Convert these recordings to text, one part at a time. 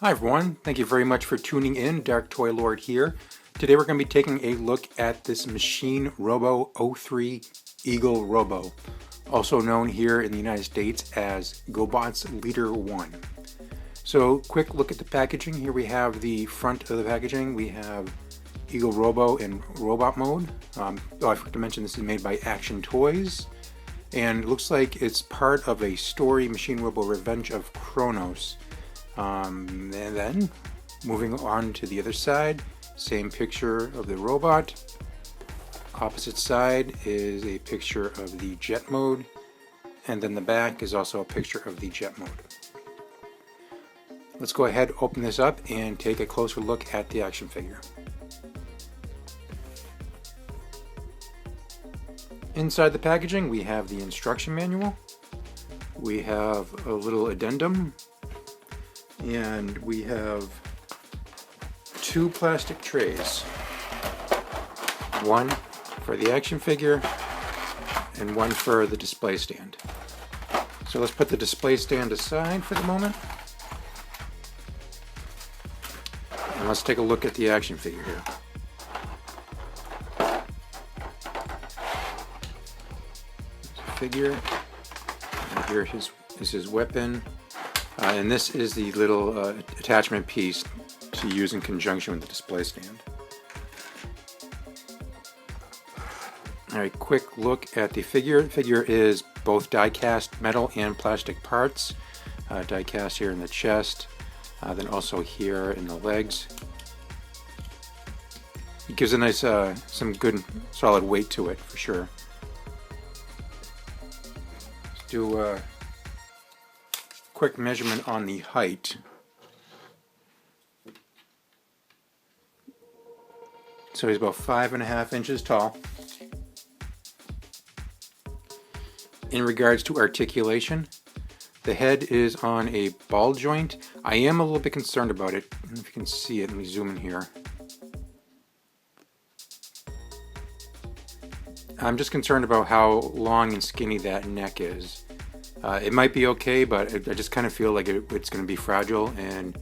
Hi everyone, thank you very much for tuning in. Darktoylord here. Today we're going to be taking a look at this machine Robo 03 Eagle Robo, also known here in the United States as GoBot's Leader 1. So quick look at the packaging. Here we have the front of the packaging. We have Eagle Robo in robot mode. I forgot to mention this is made by Action Toys, and it looks like it's part of a story, Machine Robo Revenge of Kronos. And then moving on to the other side, same picture of the robot. Opposite side is a picture of the jet mode, and then the back is also a picture of the jet mode. Let's go ahead, open this up, and take a closer look at the action figure. Inside the packaging we have the instruction manual, we have a little addendum, and we have two plastic trays. One for the action figure and one for the display stand. So let's put the display stand aside for the moment. And let's take a look at the action figure here. There's a figure. And here is his weapon. And this is the little attachment piece to use in conjunction with the display stand. Alright, quick look at the figure. The figure is both die-cast metal and plastic parts. Die-cast here in the chest, then also here in the legs. It gives a nice, some good solid weight to it for sure. Let's do a quick measurement on the height. So he's about 5.5 inches tall. In regards to articulation, the head is on a ball joint. I am a little bit concerned about it. I don't know if you can see it. Let me zoom in here. I'm just concerned about how long and skinny that neck is. It might be okay, but I just kind of feel like it's going to be fragile and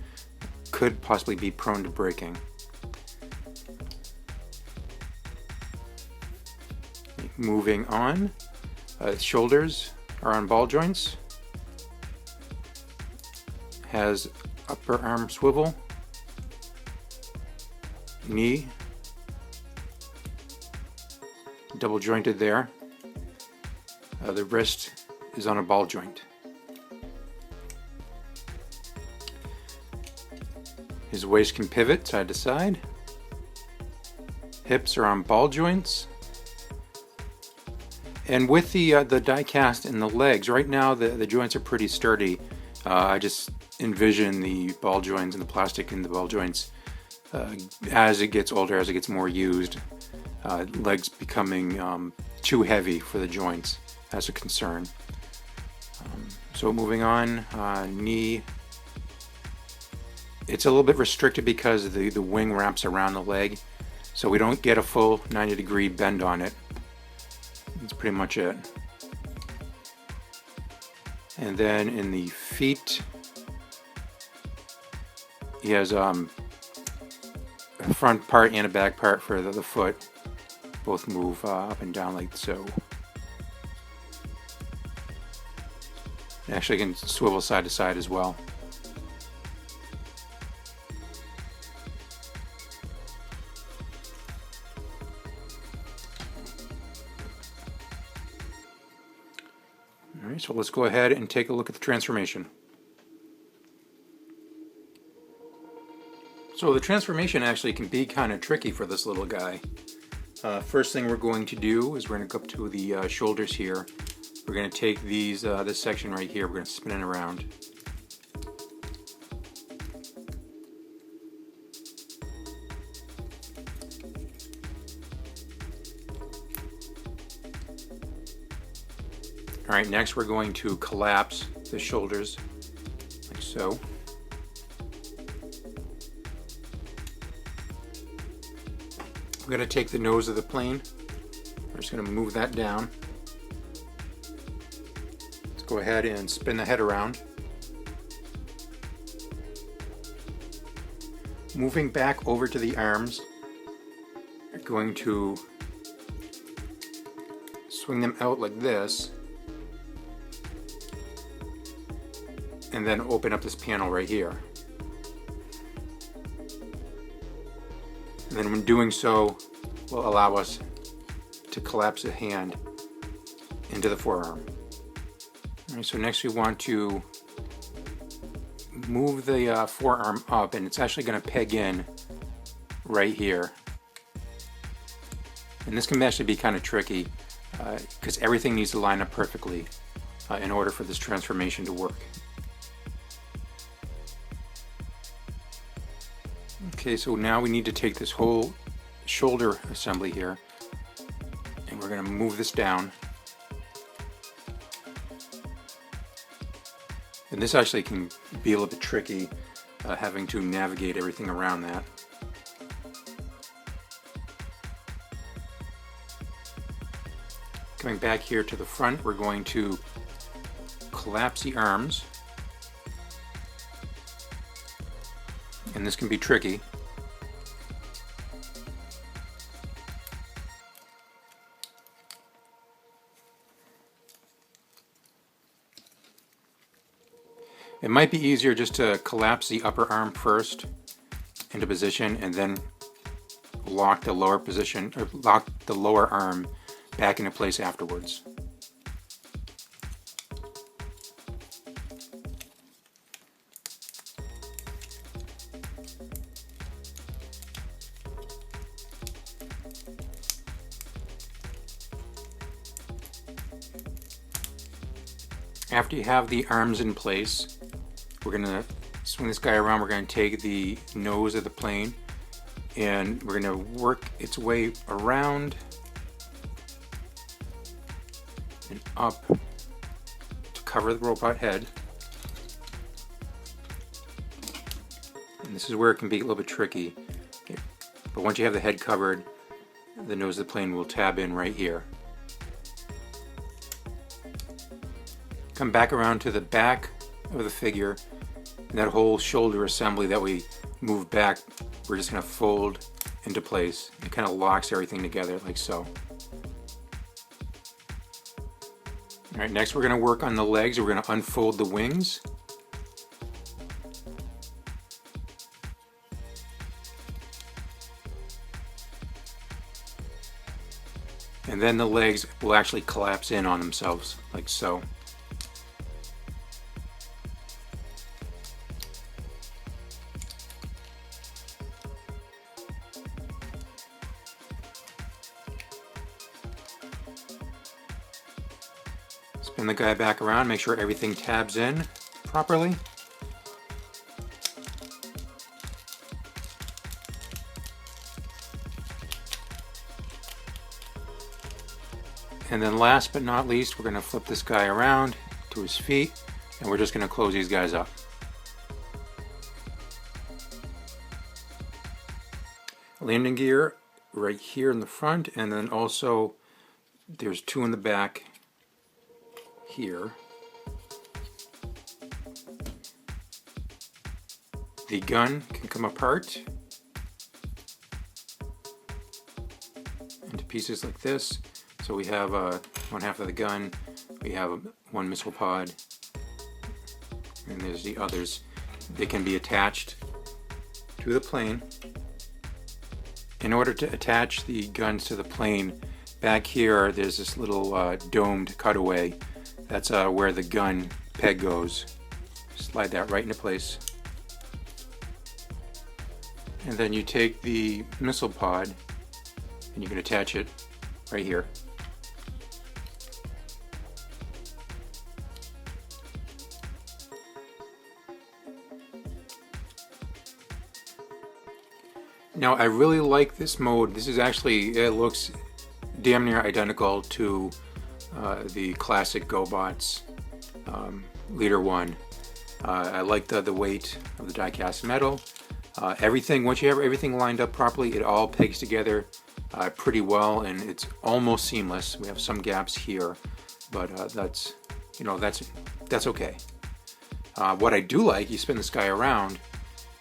could possibly be prone to breaking. Moving on, shoulders are on ball joints. Has upper arm swivel, knee, double jointed there. The wrist is on a ball joint. His waist can pivot side to side. Hips are on ball joints. And with the die cast in the legs, right now the joints are pretty sturdy. I just envision the ball joints and the plastic in the ball joints as it gets older, as it gets more used, legs becoming too heavy for the joints. That's a concern. So moving on, knee. It's a little bit restricted because the wing wraps around the leg, so we don't get a full 90-degree bend on it. That's pretty much it. And then in the feet, he has a front part and a back part for the foot. Both move up and down like so. Actually, can swivel side to side as well. Alright, so let's go ahead and take a look at the transformation. So the transformation actually can be kind of tricky for this little guy. First thing we're going to do is we're going to go up to the shoulders here. We're going to take these, this section right here, we're going to spin it around. Alright, next we're going to collapse the shoulders, like so. We're going to take the nose of the plane, we're just going to move that down. Let's go ahead and spin the head around. Moving back over to the arms, you're going to swing them out like this, and then open up this panel right here. And then when doing so, will allow us to collapse the hand into the forearm. All right, so next we want to move the forearm up, and it's actually going to peg in right here. And this can actually be kind of tricky because everything needs to line up perfectly in order for this transformation to work. Okay, so now we need to take this whole shoulder assembly here, and we're going to move this down. And this actually can be a little bit tricky, having to navigate everything around that. Coming back here to the front, we're going to collapse the arms. And this can be tricky. It might be easier just to collapse the upper arm first into position and then lock the lower position, or lock the lower arm back into place afterwards. After you have the arms in place, we're going to swing this guy around. We're going to take the nose of the plane and we're going to work its way around and up to cover the robot head. And this is where it can be a little bit tricky. But once you have the head covered, the nose of the plane will tab in right here. Come back around to the back of the figure, and that whole shoulder assembly that we moved back, we're just going to fold into place. It kind of locks everything together like so. Alright, next we're going to work on the legs. We're going to unfold the wings. And then the legs will actually collapse in on themselves like so. Spin the guy back around, make sure everything tabs in properly. And then last but not least, we're going to flip this guy around to his feet, and we're just going to close these guys up. Landing gear right here in the front, and then also there's two in the back here. The gun can come apart into pieces like this. So we have one half of the gun, we have one missile pod, and there's the others. They can be attached to the plane. In order to attach the guns to the plane, back here there's this little domed cutaway. That's where the gun peg goes. Slide that right into place. And then you take the missile pod and you can attach it right here. Now I really like this mode. This is actually, it looks damn near identical to the classic GoBots Leader 1. I like the weight of the die-cast metal. Everything, once you have everything lined up properly, it all pegs together pretty well, and it's almost seamless. We have some gaps here, but that's okay. What I do like, you spin this guy around,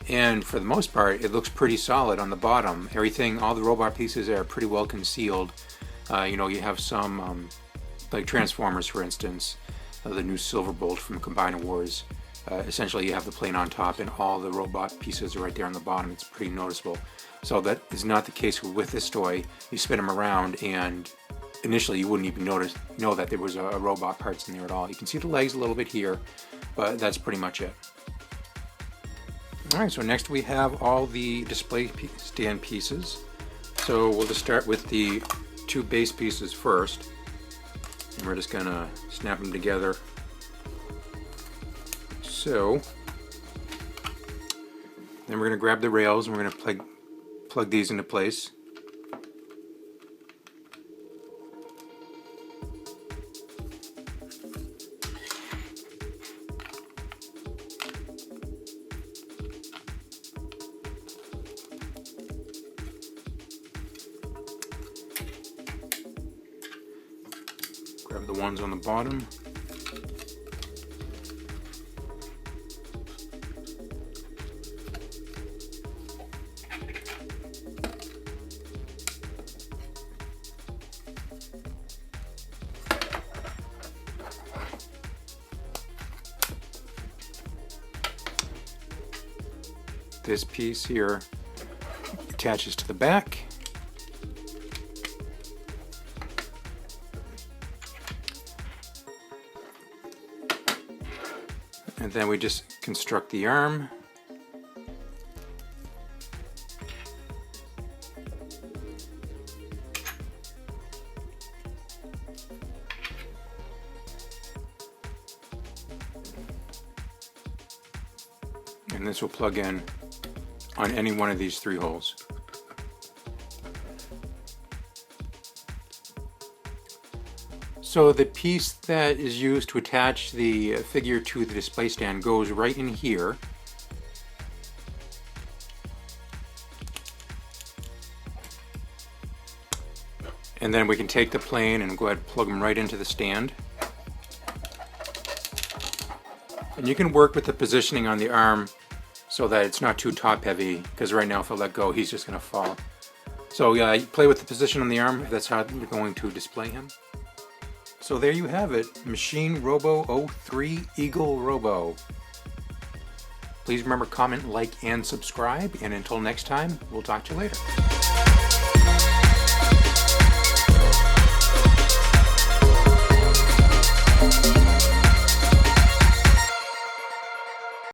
And for the most part, it looks pretty solid on the bottom. Everything, all the robot pieces are pretty well concealed. You know, you have some, like Transformers, for instance, the new Silverbolt from Combiner Wars. Essentially, you have the plane on top, and all the robot pieces are right there on the bottom. It's pretty noticeable. So that is not the case with this toy. You spin them around, and initially you wouldn't even know that there was a robot parts in there at all. You can see the legs a little bit here, but that's pretty much it. Alright, so next we have all the display stand pieces. So we'll just start with the two base pieces first. And we're just going to snap them together. So, then we're going to grab the rails and we're going to plug these into place. Grab the ones on the bottom. This piece here attaches to the back. And then we just construct the arm. And this will plug in on any one of these three holes. So the piece that is used to attach the figure to the display stand goes right in here. And then we can take the plane and go ahead and plug them right into the stand. And you can work with the positioning on the arm so that it's not too top heavy, because right now if I let go he's just going to fall. So yeah, you play with the position on the arm if that's how you're going to display him. So there you have it, Machine Robo 03 Eagle Robo. Please remember, comment, like, and subscribe, and until next time, we'll talk to you later.